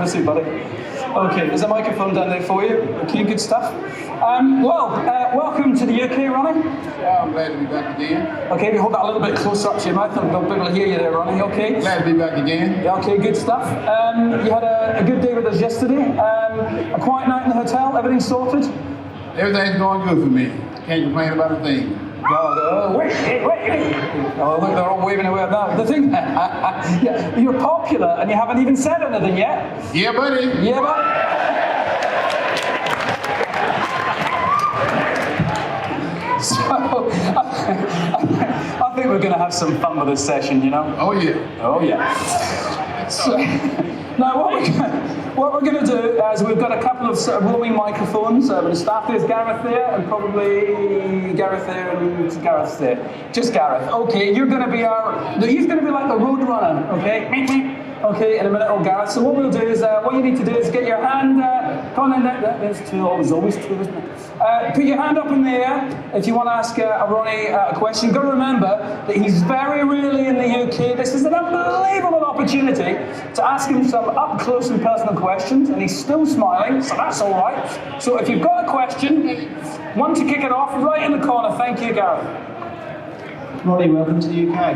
Have a seat, buddy. Okay, there's a microphone down there for you. Okay, good stuff. Welcome to the UK, Ronnie. Yeah, I'm glad to be back again. Okay, we hold that a little bit closer up to your mouth and they'll be able to hear you there, Ronnie. Okay. Glad to be back again. Yeah, okay, good stuff. You had a good day with us yesterday. A quiet night in the hotel. Everything sorted. Everything's going good for me. Can't complain about a thing. Wait. Oh, look, they're all waving away now. The thing, yeah, you're popular and you haven't even said anything yet. Yeah, buddy. Yeah, buddy. So, I think we're going to have some fun with this session, you know? Oh, yeah. Oh, yeah. So, now, what we're going to do is we've got a couple of sort of roaming microphones. The staff there's Gareth there, and probably Gareth there, and Gareth there. Just Gareth. Okay, you're going to be he's going to be like the road runner, okay? Okay, in a minute, Gareth. So what we'll do is, what you need to do is get your hand, come on in there, there's two, always two, isn't it? Put your hand up in the air if you want to ask Ronnie a question. You've got to remember that he's very rarely in the UK. This is an unbelievable opportunity to ask him some up close and personal questions, and he's still smiling, so that's all right. So if you've got a question, one to kick it off, right in the corner. Thank you, Gareth. Ronnie, welcome to the UK.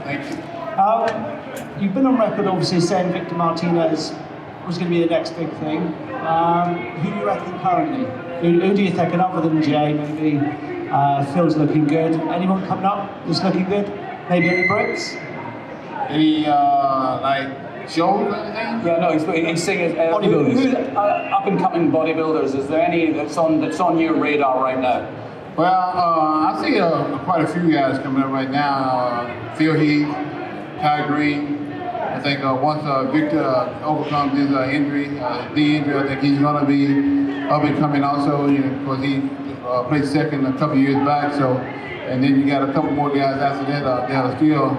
Thank you. You've been on record, obviously, saying Victor Martinez was going to be the next big thing. Who do you reckon currently? Who do you think, and other than Jay, maybe Phil's looking good? Anyone coming up that's looking good? Maybe any Brits? Any, like, shows or anything? Yeah, no, he's saying bodybuilders. Who's up-and-coming bodybuilders? Is there any that's on your radar right now? Well, I see quite a few guys coming up right now. Phil Heath, Ty Green. I think once Victor overcomes his injury, knee injury, I think he's going to be up and coming also, because he played second a couple years back. So, and then you got a couple more guys after that that are still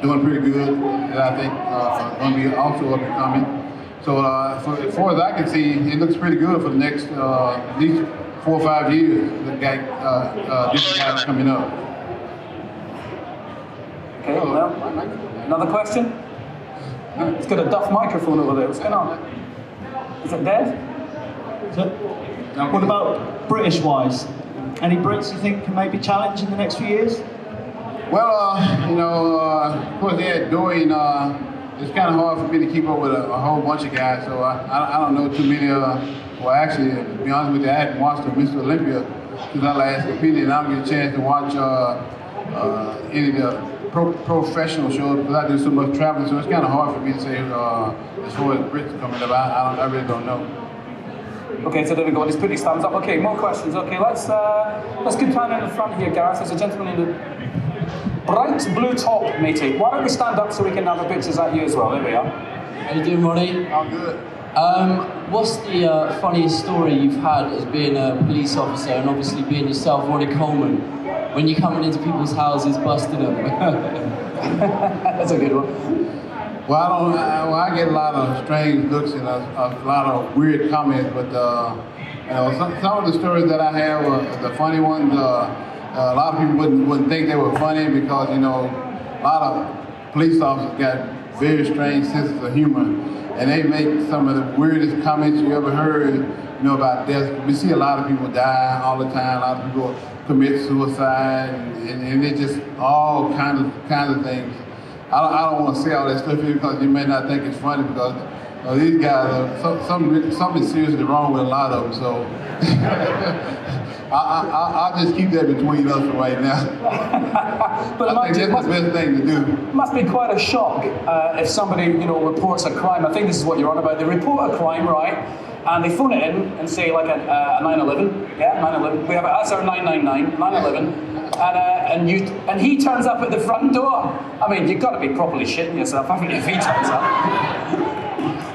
doing pretty good, that I think are going to be also up and coming. So, as far as I can see, it looks pretty good for the next at least 4 or 5 years. The guy, different guys coming up. Okay, well, another question? It's got a duff microphone over there. What's going on? Is it dead? What about British-wise? Any Brits you think can maybe challenge in the next few years? Well, of course, they had Dorian. It's kind of hard for me to keep up with a whole bunch of guys, so I don't know too many. Well, actually, to be honest with you, I hadn't watched Mr. Olympia since I last competed, and I don't get a chance to watch any of the professional shows because I do so much traveling, so it's kind of hard for me to say as far as Brits coming up. I really don't know. Okay, so there we go. Let's put these thumbs up. Okay, more questions. Okay, let's get time in the front here, Gareth. There's a gentleman in the bright blue top, matey. Why don't we stand up so we can have a pictures at you as well? There we are. How you doing, Ronnie? I'm good. What's the funniest story you've had as being a police officer and obviously being yourself, Ronnie Coleman, when you're coming into people's houses busting them? That's a good one. Well, I get a lot of strange looks and a lot of weird comments, but some of the stories that I have were the funny ones. A lot of people wouldn't think they were funny because a lot of police officers got very strange senses of humor, and they make some of the weirdest comments you ever heard. About death. We see a lot of people die all the time. A lot of people commit suicide, and it's just all kinds of things. I don't want to say all that stuff here because you may not think it's funny because these guys are something seriously wrong with a lot of them. So I'll just keep that between us for right now. But I think that's the best thing to do. It must be quite a shock if somebody reports a crime. I think this is what you're on about. They report a crime, right? And they phone it in and say like a 911, yeah, 911. We have that's our 999, 911, and he turns up at the front door. I mean, you've got to be properly shitting yourself, haven't you, if he turns up?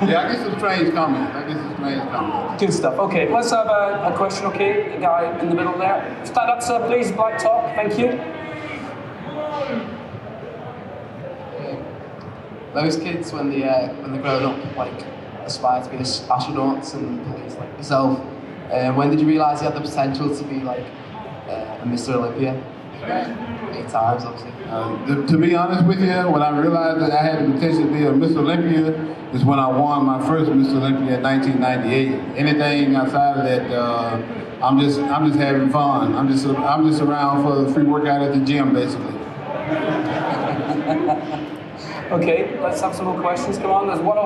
Yeah, I get some strange comments. Good stuff. Okay, let's have a question. Okay, the guy in the middle there. Stand up, sir, please. Black top. Thank you. Those kids, when they're growing up, like, aspire to be astronauts and police like yourself. When did you realise you had the potential to be like a Mr. Olympia? 8 times, obviously. To be honest with you, when I realized that I had the potential to be a Miss Olympia is when I won my first Miss Olympia in 1998. Anything outside of that, I'm just having fun. I'm just around for the free workout at the gym, basically. Okay, let's have some more questions. Come on, there's one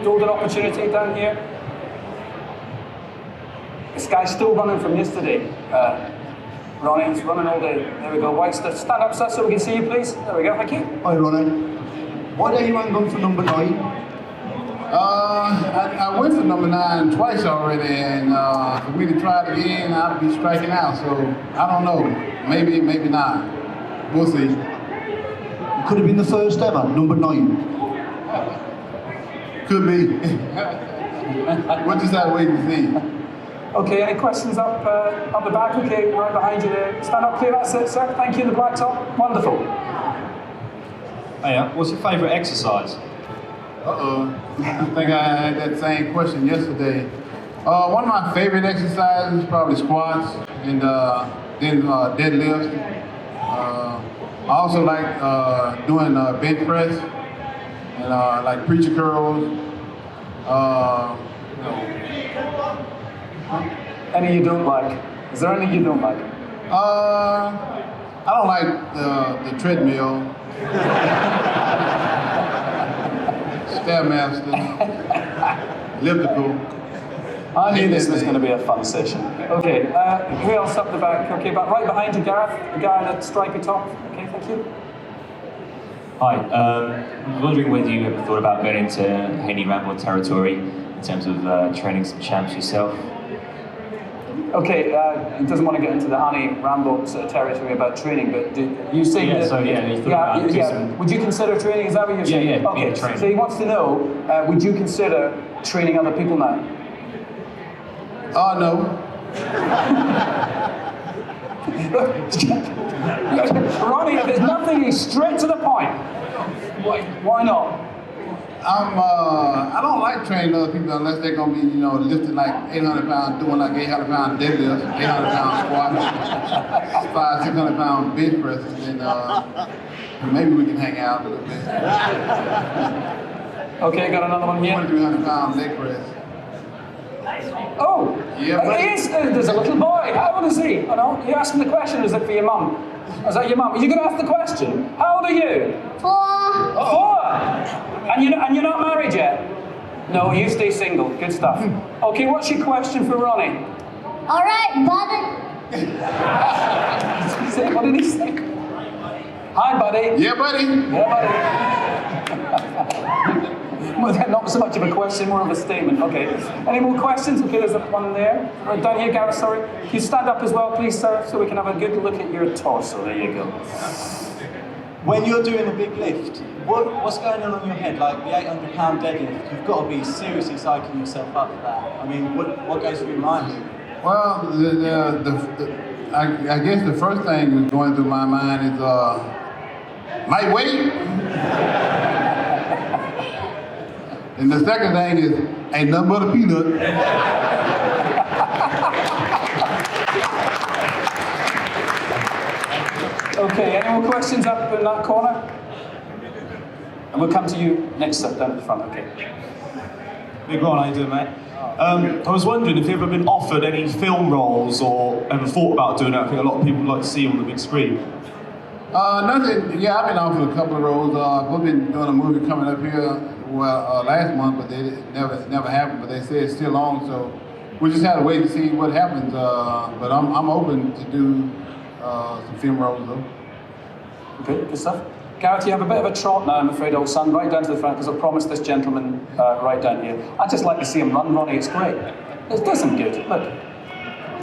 golden opportunity down here. This guy's still running from yesterday. Ronnie, he's running all day. There we go. Whitester, stand up, sir, so we can see you, please. There we go, thank you. Hi, Ronnie. Why don't you run for number 9? I went for number 9 twice already, and for me to try it again, I'd be striking out. So I don't know. Maybe not. We'll see. You could have been the first ever, number 9. Could be. We'll just have to wait and see. Okay, any questions up the back? Okay, right behind you there. Stand up clear, that's it, sir. Thank you, the black top. Wonderful. Hiya, what's your favourite exercise? Uh-oh. I think I had that same question yesterday. One of my favorite exercises is probably squats and then deadlifts. I also like doing bench press and like preacher curls. Any you don't like? Is there any you don't like? I don't like the treadmill. Stairmaster. Elliptical. I knew this was going to be a fun session. Okay, who else up the back? Okay, but right behind you, Gareth, the guy in the stripy top. Okay, thank you. Hi, I was wondering whether you ever thought about going into Haney Rambo territory in terms of training some champs yourself? Okay, he doesn't want to get into the Honey Rambo sort of territory about training, but you say Yeah, that, so yeah, you thought about some... Would you consider training? Is that what you're saying? Yeah, okay, training. so he wants to know, would you consider training other people now? No. Ronnie, if there's nothing, he's straight to the point. Why not? I don't like training other people unless they're gonna be, lifting like 800 pounds, doing like 800 pound deadlifts, 800 pound squats, 500-600 pound bench presses, and maybe we can hang out a little bit. Okay, got another one here. 200-300 pound leg press. Oh, Yeah, but- there's a little boy. How old is he? Oh no, you asking the question, or is it for your mum? Is that your mum? Are you going to ask the question? How old are you? 4. 4. And you're not married yet? No, you stay single. Good stuff. Okay, what's your question for Ronnie? All right, buddy. What did he say? Hi, buddy. Yeah, buddy. Yeah, buddy. Well, not so much of a question, more of a statement. Okay. Any more questions? Okay, there's one there. Right down here, Gareth, sorry. Can you stand up as well, please, sir, so we can have a good look at your torso. There you go. When you're doing a big lift, what's going on in your head? Like the 800-pound deadlift, you've got to be seriously psyching yourself up for that. I mean, what goes through your mind? Well, I guess the first thing that's going through my mind is lightweight. And the second thing is, ain't nothing but a peanut. Okay, any more questions up in that corner? And we'll come to you next up down at the front, okay. Big Ron, how you doing, mate? I was wondering if you've ever been offered any film roles or ever thought about doing that. I think a lot of people would like to see you on the big screen. Nothing. Yeah, I've been offered a couple of roles. We've been doing a movie coming up here, last month, but it never happened. But they say it's still on, so we just had to wait to see what happens. But I'm open to do some film roles though. Okay, good stuff. Gareth, you have a bit of a trot now, I'm afraid, old son. Right down to the front, because I promised this gentleman right down here. I'd just like to see him run, Ronnie. It's great. It does him good. Look.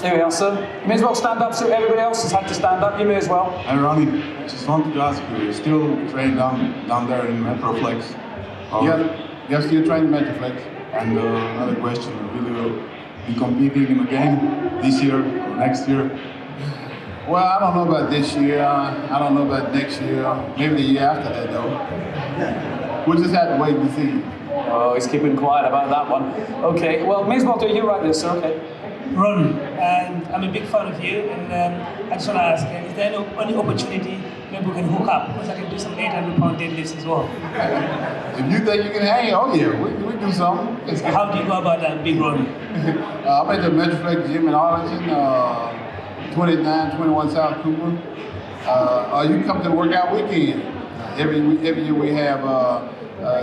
There we are, sir. You may as well stand up, so everybody else has had to stand up. You may as well. Hey, Ronnie, just wanted to ask you, you still train down there in Metroflex? Yeah, still training Metroflex. And another question, will you be competing in a game this year or next year? Well, I don't know about this year. I don't know about next year. Maybe the year after that, though. We'll just have to wait and see. Oh, he's keeping quiet about that one. Okay, well, may as well do you right there, sir, okay. Ronnie, and I'm a big fan of you, and I just want to ask, is there any opportunity maybe we can hook up? Because I can do some 800-pound deadlifts as well. If you think you can hang, oh yeah, we do something. How do you go about that, Big Ronnie? I'm at the Metroflex Gym in Arlington, 2921 South Cooper. You come to the workout weekend. Every year we have